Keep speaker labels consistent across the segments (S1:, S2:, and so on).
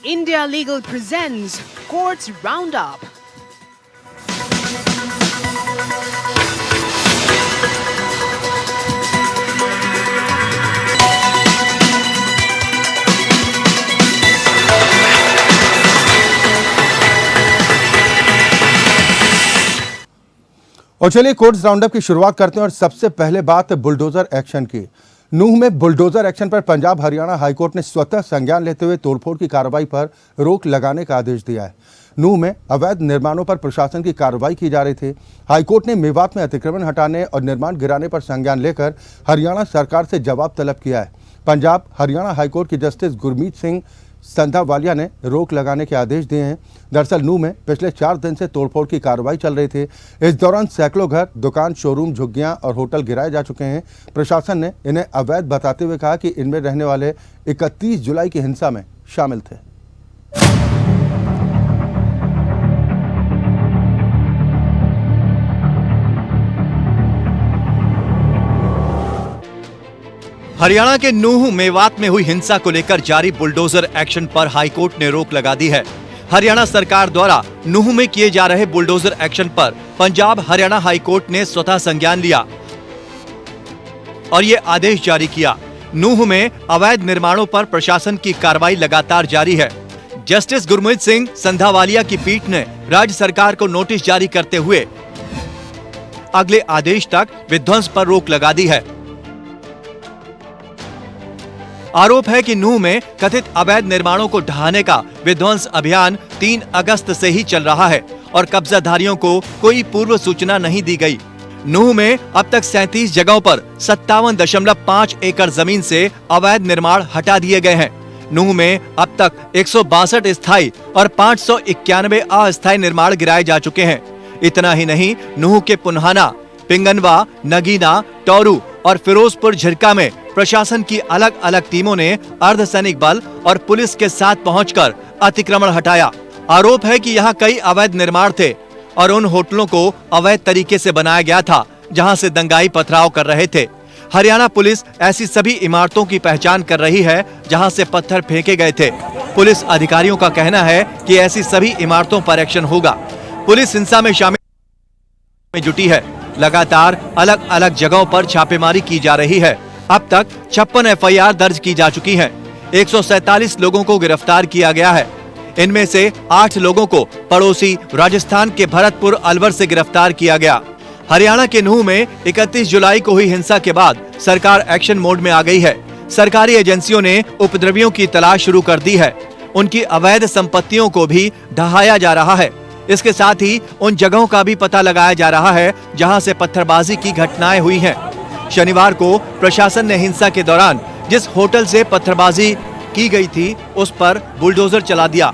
S1: India Legal presents Courts Roundup.
S2: और चलिए courts roundup की शुरुआत करते हैं और सबसे पहले बात बुलडोजर एक्शन की। नूंह में बुलडोजर एक्शन पर पंजाब हरियाणा हाईकोर्ट ने स्वतः संज्ञान लेते हुए तोड़फोड़ की कार्रवाई पर रोक लगाने का आदेश दिया है। नूंह में अवैध निर्माणों पर प्रशासन की कार्रवाई की जा रही थी। हाईकोर्ट ने मेवात में अतिक्रमण हटाने और निर्माण गिराने पर संज्ञान लेकर हरियाणा सरकार से जवाब तलब किया है। पंजाब हरियाणा हाईकोर्ट के जस्टिस गुरमीत सिंह संधावालिया ने रोक लगाने के आदेश दिए हैं। दरअसल नूंह में पिछले 4 दिन से तोड़फोड़ की कार्रवाई चल रही थी। इस दौरान सैकड़ों घर, दुकान, शोरूम, झुग्गियां और होटल गिराए जा चुके हैं। प्रशासन ने इन्हें अवैध बताते हुए कहा कि इनमें रहने वाले 31 जुलाई की हिंसा में शामिल थे।
S3: हरियाणा के नूंह मेवात में हुई हिंसा को लेकर जारी बुलडोजर एक्शन पर हाईकोर्ट ने रोक लगा दी है। हरियाणा सरकार द्वारा नूंह में किए जा रहे बुलडोजर एक्शन पर पंजाब हरियाणा हाईकोर्ट ने स्वतः संज्ञान लिया और ये आदेश जारी किया। नूंह में अवैध निर्माणों पर प्रशासन की कार्रवाई लगातार जारी है। जस्टिस गुरमीत सिंह संधावालिया की पीठ ने राज्य सरकार को नोटिस जारी करते हुए अगले आदेश तक विध्वंस पर रोक लगा दी है। आरोप है कि नूंह में कथित अवैध निर्माणों को ढहाने का विध्वंस अभियान 3 अगस्त से ही चल रहा है और कब्जाधारियों को कोई पूर्व सूचना नहीं दी गई। नूंह में अब तक 37 जगहों पर 57.5 एकड़ जमीन से अवैध निर्माण हटा दिए गए हैं। नूंह में अब तक 162 स्थायी और 591 अस्थायी निर्माण गिराए जा चुके हैं। इतना ही नहीं, नूंह के पुन्हाना, पिंगनवा, नगीना, टोरू और फिरोजपुर झिरका में प्रशासन की अलग अलग टीमों ने अर्धसैनिक बल और पुलिस के साथ पहुंचकर अतिक्रमण हटाया। आरोप है कि यहाँ कई अवैध निर्माण थे और उन होटलों को अवैध तरीके से बनाया गया था जहां से दंगाई पथराव कर रहे थे। हरियाणा पुलिस ऐसी सभी इमारतों की पहचान कर रही है जहां से पत्थर फेंके गए थे। पुलिस अधिकारियों का कहना है कि ऐसी सभी इमारतों पर एक्शन होगा। पुलिस हिंसा में शामिल में जुटी है। लगातार अलग अलग जगहों पर छापेमारी की जा रही है। अब तक 56 एफआईआर दर्ज की जा चुकी हैं। 147 लोगों को गिरफ्तार किया गया है। इनमें से 8 लोगों को पड़ोसी राजस्थान के भरतपुर अलवर से गिरफ्तार किया गया। हरियाणा के नूंह में 31 जुलाई को हुई हिंसा के बाद सरकार एक्शन मोड में आ गई है। सरकारी एजेंसियों ने उपद्रवियों की तलाश शुरू कर दी है। उनकी अवैध संपत्तियों को भी ढहाया जा रहा है। इसके साथ ही उन जगहों का भी पता लगाया जा रहा है जहां से पत्थरबाजी की घटनाएं हुई हैं। शनिवार को प्रशासन ने हिंसा के दौरान जिस होटल से पत्थरबाजी की गई थी उस पर बुलडोजर चला दिया।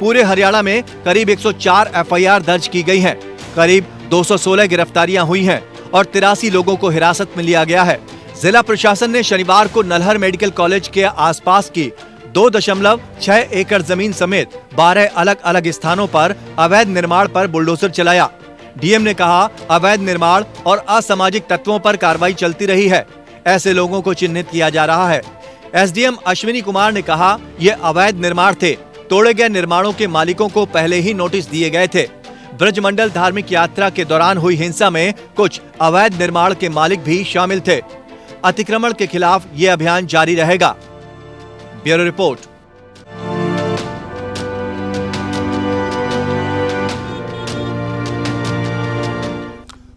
S3: पूरे हरियाणा में करीब 104 एफआईआर दर्ज की गई हैं। करीब 216 गिरफ्तारियां हुई हैं और 83 लोगों को हिरासत में लिया गया है। जिला प्रशासन ने शनिवार को नल्हर मेडिकल कॉलेज के आसपास की 2.6 एकड़ जमीन समेत 12 अलग अलग स्थानों पर अवैध निर्माण पर बुलडोजर चलाया। डीएम ने कहा, अवैध निर्माण और असामाजिक तत्वों पर कार्रवाई चलती रही है। ऐसे लोगों को चिन्हित किया जा रहा है। एसडीएम अश्विनी कुमार ने कहा, ये अवैध निर्माण थे। तोड़े गए निर्माणों के मालिकों को पहले ही नोटिस दिए गए थे। ब्रजमंडल धार्मिक यात्रा के दौरान हुई हिंसा में कुछ अवैध निर्माण के मालिक भी शामिल थे। अतिक्रमण के खिलाफ ये अभियान जारी रहेगा। Bureau report.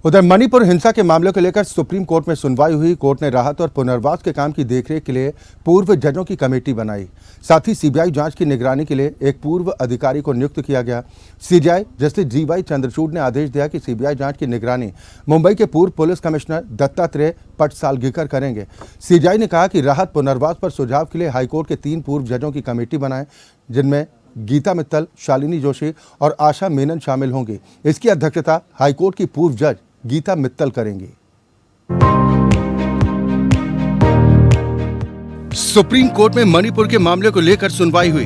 S2: उधर मणिपुर हिंसा के मामले को लेकर सुप्रीम कोर्ट में सुनवाई हुई। कोर्ट ने राहत और पुनर्वास के काम की देखरेख के लिए पूर्व जजों की कमेटी बनाई। साथ ही सीबीआई जांच की निगरानी के लिए एक पूर्व अधिकारी को नियुक्त किया गया। सीजेआई जस्टिस जीवाई चंद्रचूड़ ने आदेश दिया कि सीबीआई जांच की निगरानी मुंबई के पूर्व पुलिस कमिश्नर दत्तात्रेय पटसालगीकर करेंगे। सीजेआई ने कहा कि राहत पुनर्वास पर सुझाव के लिए हाईकोर्ट के 3 पूर्व जजों की कमेटी बनाए, जिनमें गीता मित्तल, शालिनी जोशी और आशा मेनन शामिल होंगी। इसकी अध्यक्षता हाईकोर्ट की पूर्व जज गीता मित्तल करेंगी। सुप्रीम कोर्ट में मणिपुर के मामले को लेकर सुनवाई हुई।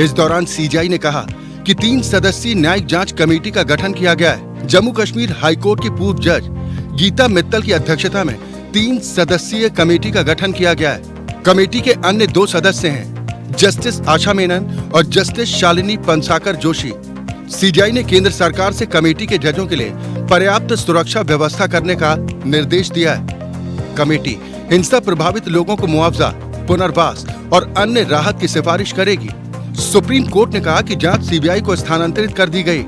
S2: इस दौरान सीजेआई ने कहा कि 3 सदस्यीय न्यायिक जांच कमेटी का गठन किया गया है। जम्मू कश्मीर हाईकोर्ट की पूर्व जज गीता मित्तल की अध्यक्षता में 3 सदस्यीय कमेटी का गठन किया गया है। कमेटी के अन्य 2 सदस्य हैं जस्टिस आशा मेनन और जस्टिस शालिनी पंसाकर जोशी। सीबीआई ने केंद्र सरकार से कमेटी के जजों के लिए पर्याप्त सुरक्षा व्यवस्था करने का निर्देश दिया है। कमेटी हिंसा प्रभावित लोगों को मुआवजा, पुनर्वास और अन्य राहत की सिफारिश करेगी। सुप्रीम कोर्ट ने कहा कि जांच सीबीआई को स्थानांतरित कर दी गई।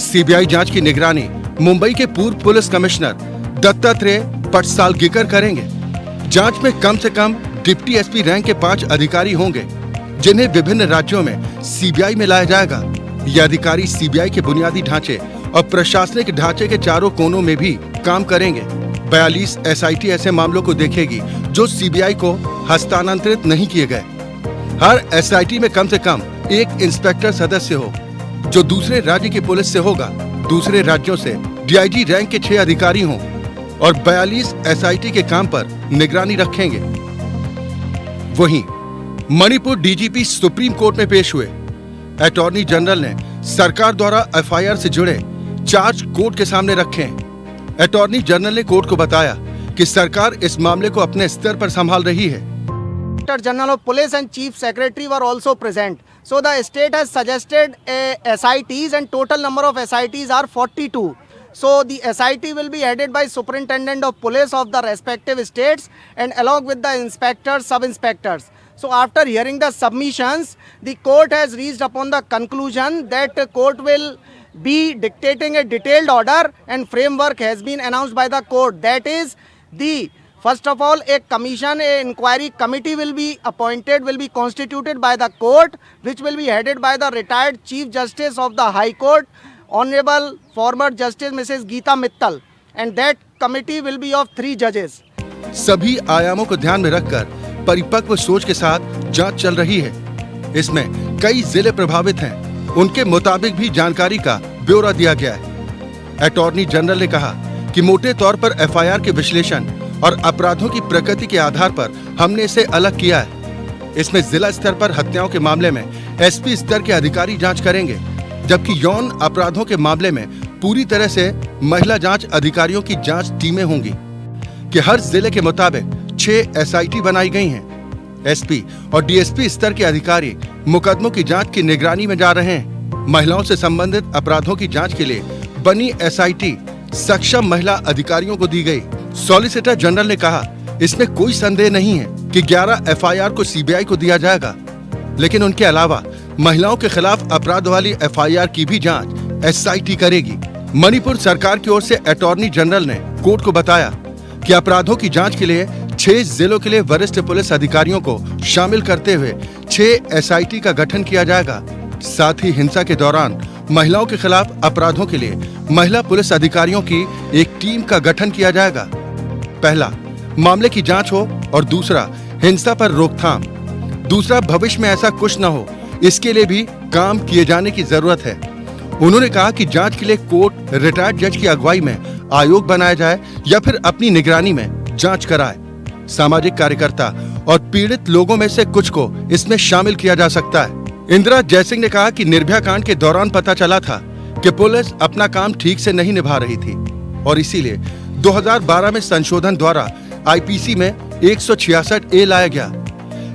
S2: सीबीआई जांच की निगरानी मुंबई के पूर्व पुलिस कमिश्नर दत्तात्रेय पटसालगीकर करेंगे। जांच में कम से कम डिप्टी एसपी रैंक के 5 अधिकारी होंगे, जिन्हें विभिन्न राज्यों में सीबीआई में लाया जाएगा। ये अधिकारी सीबीआई के बुनियादी ढांचे और प्रशासनिक ढांचे के चारों कोनों में भी काम करेंगे। 42 एसआईटी ऐसे मामलों को देखेगी जो सीबीआई को हस्तांतरित नहीं किए गए। हर एसआईटी में कम से कम एक इंस्पेक्टर सदस्य हो, जो दूसरे राज्य की पुलिस से होगा। दूसरे राज्यों से डीआईजी रैंक के 6 अधिकारी हों और 42 एसआईटी के काम पर निगरानी रखेंगे। वहीं मणिपुर डीजीपी सुप्रीम कोर्ट में पेश हुए। अटॉर्नी जनरल ने सरकार द्वारा एफआईआर से जुड़े चार्ज कोर्ट के सामने रखे हैं। अटॉर्नी जनरल ने कोर्ट को बताया कि सरकार इस मामले को अपने स्तर पर संभाल रही है।
S4: Director General of Police and Chief Secretary were also present. So the state has suggested SITs and total number of SITs are 42. So the SIT will be headed by Superintendent of Police of the respective states and along with the inspectors, sub-inspectors. So after hearing the submissions, the court has reached upon the conclusion that the court will be dictating a detailed order and framework has been announced by the court. That is first of all, a commission, a inquiry committee will be appointed, will be constituted by the court, which will be headed by the retired Chief Justice of the High Court, Honorable former Justice Mrs. Geeta Mittal, and that committee will be of 3 judges.
S2: सभी आयामों को ध्यान में रखकर परिपक्व सोच के साथ जांच चल रही है। इसमें कई जिले प्रभावित हैं, उनके मुताबिक भी जानकारी का ब्यौरा दिया गया है। अटॉर्नी जनरल ने कहा कि मोटे तौर पर एफआईआर के विश्लेषण और अपराधों की प्रकृति के आधार पर हमने इसे अलग किया है। इसमें जिला स्तर पर हत्याओं के मामले में एसपी स्तर के अधिकारी जांच करेंगे, जबकि यौन अपराधों के मामले में पूरी तरह से महिला जांच अधिकारियों की जांच टीमें होंगी। कि हर जिले के मुताबिक 6 एसआईटी बनाई गई हैं। एसपी और डीएसपी स्तर के अधिकारी मुकदमों की जांच की निगरानी में जा रहे हैं। महिलाओं से संबंधित अपराधों की जांच के लिए बनी एसआईटी सक्षम महिला अधिकारियों को दी गई। सॉलिसिटर जनरल ने कहा, इसमें कोई संदेह नहीं है कि 11 एफआईआर को सीबीआई को दिया जाएगा, लेकिन उनके अलावा महिलाओं के खिलाफ अपराध वाली एफआईआर की भी जांच एसआईटी करेगी। मणिपुर सरकार की ओर से अटॉर्नी जनरल ने कोर्ट को बताया कि अपराधों की जांच के लिए 6 जिलों के लिए वरिष्ठ पुलिस अधिकारियों को शामिल करते हुए 6 एसआईटी का गठन किया जाएगा। साथ ही हिंसा के दौरान महिलाओं के खिलाफ अपराधों के लिए महिला पुलिस अधिकारियों की एक टीम का गठन किया जाएगा। पहला, मामले की जांच हो और दूसरा, हिंसा पर रोकथाम। दूसरा, भविष्य में ऐसा कुछ न हो, इसके लिए भी काम किए जाने की जरूरत है। उन्होंने कहा कि जांच के लिए कोर्ट रिटायर्ड जज की अगुवाई में आयोग बनाया जाए या फिर अपनी निगरानी में जांच कराए। सामाजिक कार्यकर्ता और पीड़ित लोगों में से कुछ को इसमें शामिल किया जा सकता है। इंदिरा जयसिंह ने कहा कि निर्भया कांड के दौरान पता चला था कि पुलिस अपना काम ठीक से नहीं निभा रही थी और इसीलिए 2012 में संशोधन द्वारा आईपीसी में 166A लाया गया।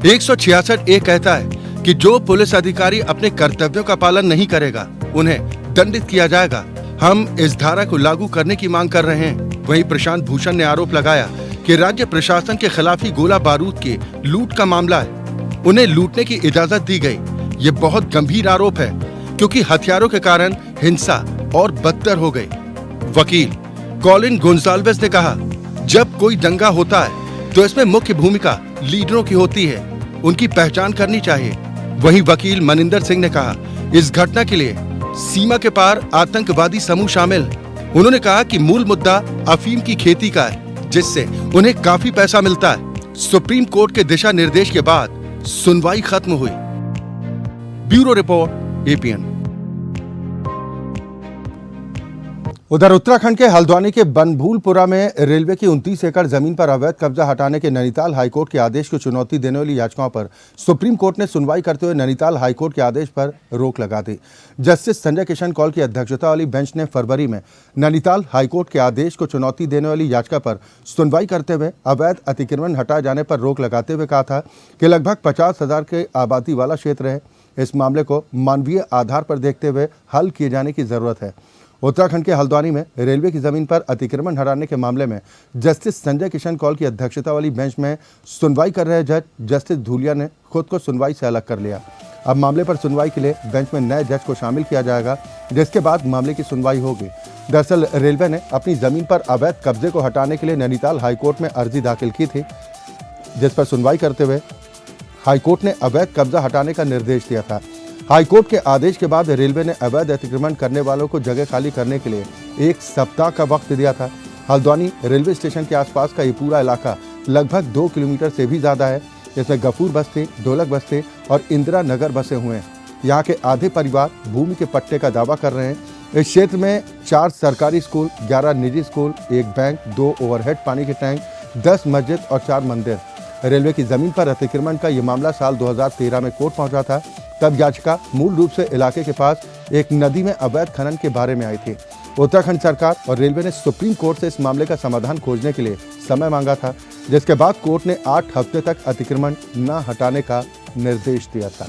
S2: 166A कहता है कि जो पुलिस अधिकारी अपने कर्तव्यों का पालन नहीं करेगा, उन्हें दंडित किया जाएगा। हम इस धारा को लागू करने की मांग कर रहे हैं। वहीं प्रशांत भूषण ने आरोप लगाया कि राज्य प्रशासन के खिलाफ ही गोला बारूद की लूट का मामला है, उन्हें लूटने की इजाजत दी गई। ये बहुत गंभीर आरोप है, क्योंकि हथियारों के कारण हिंसा और बदतर हो गई। वकील कॉलिन गोंजाल्वेस ने कहा, जब कोई दंगा होता है तो इसमें मुख्य भूमिका लीडरों की होती है, उनकी पहचान करनी चाहिए। वहीं वकील मनिंदर सिंह ने कहा, इस घटना के लिए सीमा के पार आतंकवादी समूह शामिल हैं। उन्होंने कहा कि मूल मुद्दा अफीम की खेती का है, जिससे उन्हें काफी पैसा मिलता है। सुप्रीम कोर्ट के दिशा निर्देश के बाद सुनवाई खत्म हुई। Bureau report, APN। उधर उत्तराखंड के हल्द्वानी के बनभूलपुरा में रेलवे की 29 एकड़ जमीन पर अवैध कब्जा हटाने के नैनीताल हाईकोर्ट के आदेश को चुनौती देने वाली याचिकाओं पर सुप्रीम कोर्ट ने सुनवाई करते हुए नैनीताल हाईकोर्ट के आदेश पर रोक लगा दी। जस्टिस संजय किशन कौल की अध्यक्षता वाली बेंच ने फरवरी में नैनीताल हाईकोर्ट के आदेश को चुनौती देने वाली याचिका पर सुनवाई करते हुए अवैध अतिक्रमण हटाए जाने पर रोक लगाते हुए कहा था कि लगभग 50,000 के आबादी वाला क्षेत्र है। इस मामले को मानवीय आधार पर देखते हुए हल किए जाने की जरूरत है। उत्तराखंड के हल्द्वानी में रेलवे की जमीन पर अतिक्रमण हटाने के मामले में जस्टिस संजय किशन कौल की अध्यक्षता वाली बेंच में सुनवाई कर रहे जज जस्टिस धूलिया ने खुद को सुनवाई से अलग कर लिया। अब मामले पर सुनवाई के लिए बेंच में नए जज को शामिल किया जाएगा, जिसके बाद मामले की सुनवाई होगी। दरअसल रेलवे ने अपनी जमीन पर अवैध कब्जे को हटाने के लिए नैनीताल हाईकोर्ट में अर्जी दाखिल की थी, जिस पर सुनवाई करते हुए हाईकोर्ट ने अवैध कब्जा हटाने का निर्देश दिया था। हाईकोर्ट के आदेश के बाद रेलवे ने अवैध अतिक्रमण करने वालों को जगह खाली करने के लिए 1 सप्ताह का वक्त दिया था। हल्द्वानी रेलवे स्टेशन के आसपास का ये पूरा इलाका लगभग 2 किलोमीटर से भी ज़्यादा है। इसमें गफूर बस्ती, ढोलक बस्ती और इंदिरा नगर बसे हुए हैं। यहाँ के आधे परिवार भूमि के पट्टे का दावा कर रहे हैं। इस क्षेत्र में 4 सरकारी स्कूल, 11 निजी स्कूल, 1 बैंक, 2 ओवरहेड पानी के टैंक, 10 मस्जिद और 4 मंदिर। रेलवे की जमीन पर अतिक्रमण का ये मामला साल 2013 में कोर्ट पहुंचा था। तब याचिका मूल रूप से इलाके के पास एक नदी में अवैध खनन के बारे में आई थी। उत्तराखंड सरकार और रेलवे ने सुप्रीम कोर्ट से इस मामले का समाधान खोजने के लिए समय मांगा था, जिसके बाद कोर्ट ने 8 हफ्ते तक अतिक्रमण न हटाने का निर्देश दिया था।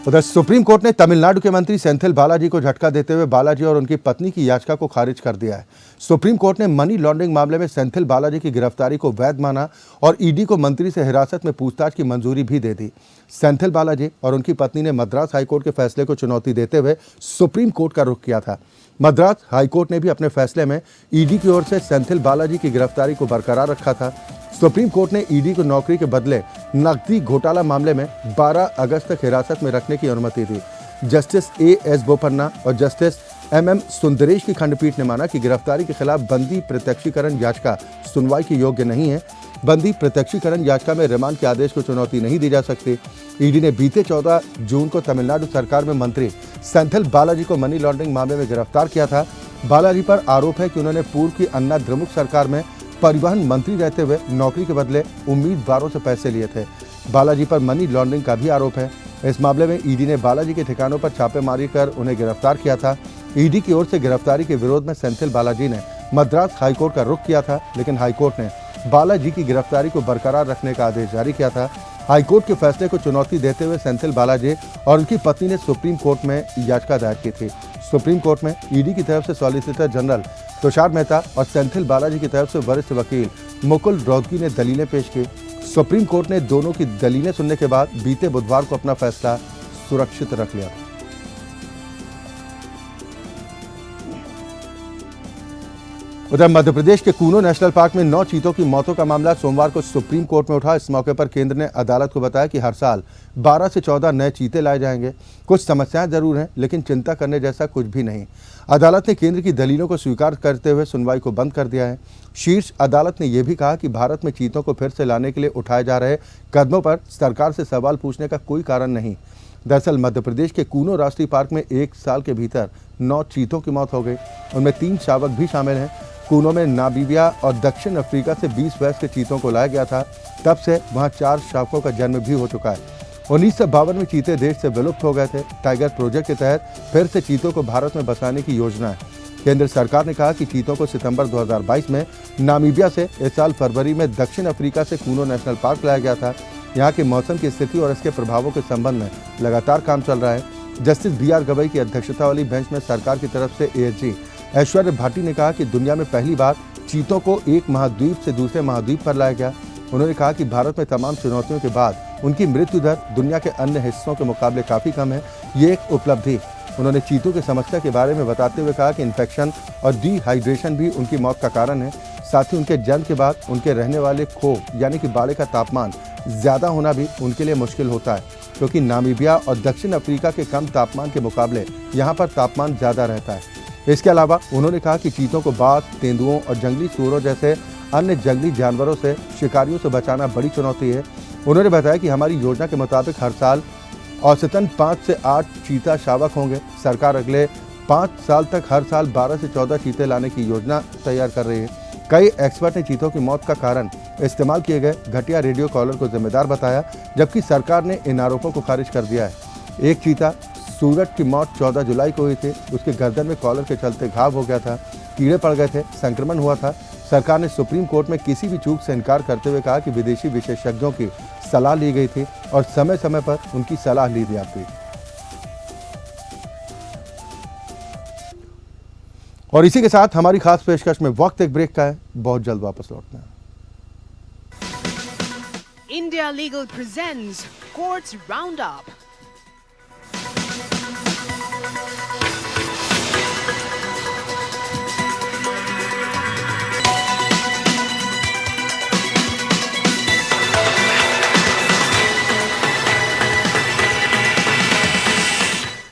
S2: उधर सुप्रीम कोर्ट ने तमिलनाडु के मंत्री सेंथिल बालाजी को झटका देते हुए बालाजी और उनकी पत्नी की याचिका को खारिज कर दिया है। सुप्रीम कोर्ट ने मनी लॉन्ड्रिंग मामले में सेंथिल बालाजी की गिरफ्तारी को वैध माना और ईडी को मंत्री से हिरासत में पूछताछ की मंजूरी भी दे दी। सेंथिल बालाजी और उनकी पत्नी ने मद्रास हाईकोर्ट के फैसले को चुनौती देते हुए सुप्रीम कोर्ट का रुख किया था। मद्रास हाईकोर्ट ने भी अपने फैसले में ईडी की ओर से सेंथिल बालाजी की गिरफ्तारी को बरकरार रखा था। सुप्रीम कोर्ट ने ईडी को नौकरी के बदले नकदी घोटाला मामले में 12 अगस्त तक हिरासत में रखने की अनुमति दी। Justice A.S. बोपन्ना और जस्टिस M.M. सुंदरेश की खंडपीठ ने माना कि गिरफ्तारी के खिलाफ बंदी प्रत्यक्षीकरण याचिका सुनवाई के योग्य नहीं है। बंदी प्रत्यक्षीकरण याचिका में रिमांड के आदेश को चुनौती नहीं दी जा सकती। ईडी ने बीते 14 जून को तमिलनाडु सरकार में मंत्री सेंथिल बालाजी को मनी लॉन्ड्रिंग मामले में गिरफ्तार किया था। बालाजी पर आरोप है कि उन्होंने पूर्व की अन्ना द्रमुक सरकार में परिवहन मंत्री रहते हुए नौकरी के बदले उम्मीदवारों से पैसे लिए थे। बालाजी पर मनी लॉन्ड्रिंग का भी आरोप है। इस मामले में ईडी ने बालाजी के ठिकानों पर छापेमारी कर उन्हें गिरफ्तार किया था। ईडी की ओर से गिरफ्तारी के विरोध में सेंथिल बालाजी ने मद्रास हाईकोर्ट का रुख किया था, लेकिन हाईकोर्ट ने बालाजी की गिरफ्तारी को बरकरार रखने का आदेश जारी किया था। हाईकोर्ट के फैसले को चुनौती देते हुए सेंथिल बालाजी और उनकी पत्नी ने सुप्रीम कोर्ट में याचिका दायर की थी। सुप्रीम कोर्ट में ईडी की तरफ से सॉलिसिटर जनरल तुषार मेहता और सेंथिल बालाजी की तरफ से वरिष्ठ वकील मुकुल रोहतगी ने दलीलें पेश की। सुप्रीम कोर्ट ने दोनों की दलीलें सुनने के बाद बीते बुधवार को अपना फैसला सुरक्षित रख लिया। उधर मध्य प्रदेश के कूनो नेशनल पार्क में 9 चीतों की मौतों का मामला सोमवार को सुप्रीम कोर्ट में उठा। इस मौके पर केंद्र ने अदालत को बताया कि हर साल 12 से 14 नए चीते लाए जाएंगे। कुछ समस्याएं जरूर हैं, लेकिन चिंता करने जैसा कुछ भी नहीं। अदालत ने केंद्र की दलीलों को स्वीकार करते हुए सुनवाई को बंद कर दिया है। शीर्ष अदालत ने यह भी कहा कि भारत में चीतों को फिर से लाने के लिए उठाए जा रहे कदमों पर सरकार से सवाल पूछने का कोई कारण नहीं। दरअसल मध्य प्रदेश के कूनो राष्ट्रीय पार्क में 1 साल के भीतर 9 चीतों की मौत हो गई। उनमें 3 शावक भी शामिल हैं। कूनो में नामीबिया और दक्षिण अफ्रीका से 20 वयस्क चीतों को लाया गया था। तब से वहां 4 शावकों का जन्म भी हो चुका है। 1952 में चीते देश से विलुप्त हो गए थे। टाइगर प्रोजेक्ट के तहत फिर से चीतों को भारत में बसाने की योजना है। केंद्र सरकार ने कहा कि चीतों को सितंबर 2022 में नामीबिया से इस साल फरवरी में दक्षिण अफ्रीका से कूनो नेशनल पार्क लाया गया था। यहाँ के मौसम की स्थिति और इसके प्रभावों के संबंध में लगातार काम चल रहा है। Justice B.R. गवई की अध्यक्षता वाली बेंच में सरकार की तरफ से ASG ऐश्वर्य भाटी ने कहा कि दुनिया में पहली बार चीतों को एक महाद्वीप से दूसरे महाद्वीप पर लाया गया। उन्होंने कहा कि भारत में तमाम चुनौतियों के बाद उनकी मृत्यु दर दुनिया के अन्य हिस्सों के मुकाबले काफ़ी कम है। ये एक उपलब्धि। उन्होंने चीतों की समस्या के बारे में बताते हुए कहा कि इन्फेक्शन और डिहाइड्रेशन भी उनकी मौत का कारण है। साथ ही उनके जन्म के बाद उनके रहने वाले खो यानी कि बाड़े का तापमान ज़्यादा होना भी उनके लिए मुश्किल होता है, क्योंकि नामीबिया और दक्षिण अफ्रीका के कम तापमान के मुकाबले यहाँ पर तापमान ज़्यादा रहता है। इसके अलावा उन्होंने कहा कि चीतों को बाघ, तेंदुओं और जंगली सूअरों जैसे अन्य जंगली जानवरों से शिकारियों से बचाना बड़ी चुनौती है। उन्होंने बताया कि हमारी योजना के मुताबिक हर साल औसतन 5 से 8 चीता शावक होंगे। सरकार अगले 5 साल तक हर साल 12 से 14 चीते लाने की योजना तैयार कर रही है। कई एक्सपर्ट ने चीतों की मौत का कारण इस्तेमाल किए गए घटिया रेडियो कॉलर को जिम्मेदार बताया, जबकि सरकार ने इन आरोपों को खारिज कर दिया है। एक चीता सूरत की मौत 14 जुलाई को हुई थी। उसके गर्दन में कॉलर के चलते घाव हो गया था, कीड़े पड़ गए थे, संक्रमण हुआ था। सरकार ने सुप्रीम कोर्ट में किसी भी चूक से इनकार करते हुए कहा कि विदेशी विशेषज्ञों की सलाह ली गई थी और समय समय पर उनकी सलाह ली जाती। और इसी के साथ हमारी खास पेशकश में वक्त एक ब्रेक का है। बहुत जल्द वापस लौटना है।
S1: India Legal presents Courts Roundup.